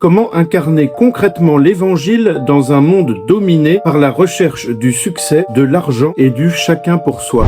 Comment incarner concrètement l'évangile dans un monde dominé par la recherche du succès, de l'argent et du chacun pour soi?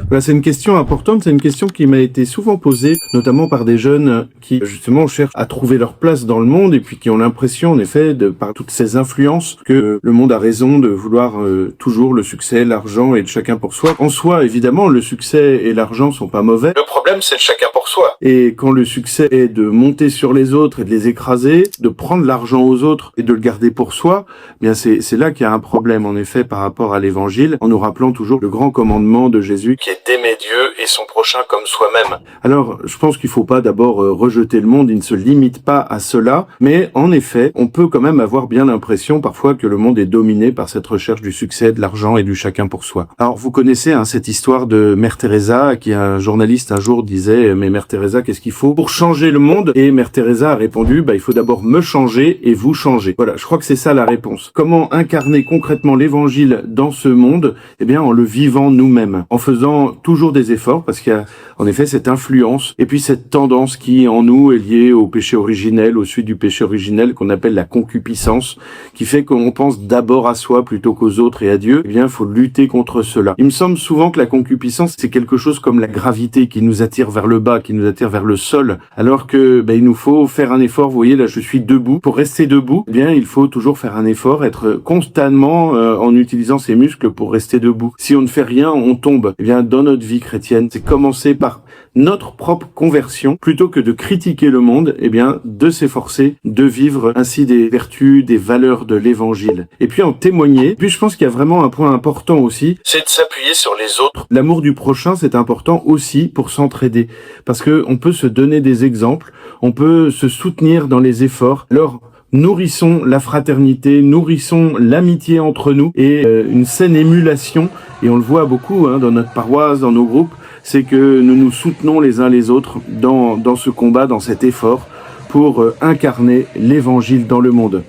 Voilà, c'est une question importante, c'est une question qui m'a été souvent posée, notamment par des jeunes qui, justement, cherchent à trouver leur place dans le monde et puis qui ont l'impression, en effet, par toutes ces influences, que le monde a raison de vouloir toujours le succès, l'argent et de chacun pour soi. En soi, évidemment, le succès et l'argent sont pas mauvais. Le problème, c'est le chacun pour soi. Et quand le succès est de monter sur les autres et de les écraser, de prendre l'argent aux autres et de le garder pour soi, eh bien c'est là qu'il y a un problème, en effet, par rapport à l'évangile, en nous rappelant toujours le grand commandement de Jésus qui est d'aimer Dieu et son prochain comme soi-même. Alors, je pense qu'il faut pas d'abord rejeter le monde, il ne se limite pas à cela, mais en effet, on peut quand même avoir bien l'impression parfois que le monde est dominé par cette recherche du succès, de l'argent et du chacun pour soi. Alors, vous connaissez cette histoire de Mère Teresa, qui un journaliste un jour disait « Mais Mère Teresa, qu'est-ce qu'il faut pour changer le monde ?» Et Mère Teresa a répondu « Il faut d'abord me changer et vous changer. » Voilà, je crois que c'est ça la réponse. Comment incarner concrètement l'évangile dans ce monde? Eh bien, en le vivant nous-mêmes, en faisant toujours des efforts, parce qu'il y a en effet cette influence et puis cette tendance qui en nous est liée au péché originel, au suite du péché originel qu'on appelle la concupiscence, qui fait qu'on pense d'abord à soi plutôt qu'aux autres et à Dieu. Eh bien, il faut lutter contre cela. Il me semble souvent que la concupiscence, c'est quelque chose comme la gravité qui nous attire vers le bas, qui nous attire vers le sol, alors que il nous faut faire un effort. Vous voyez, là, je suis debout. Pour rester debout, eh bien, il faut toujours faire un effort, être constamment en utilisant ses muscles pour rester debout. Si on ne fait rien, on tombe. Eh bien, dans notre vie chrétienne, c'est commencer par notre propre conversion, plutôt que de critiquer le monde, eh bien, de s'efforcer de vivre ainsi des vertus, des valeurs de l'évangile. Et puis en témoigner. Puis je pense qu'il y a vraiment un point important aussi, c'est de s'appuyer sur les autres. L'amour du prochain, c'est important aussi pour s'entraider. Parce que on peut se donner des exemples, on peut se soutenir dans les efforts. Alors, nourrissons la fraternité, nourrissons l'amitié entre nous et une saine émulation. Et on le voit beaucoup dans notre paroisse, dans nos groupes, c'est que nous nous soutenons les uns les autres dans ce combat, dans cet effort pour incarner l'évangile dans le monde.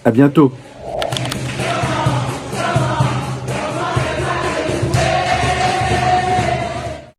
À bientôt.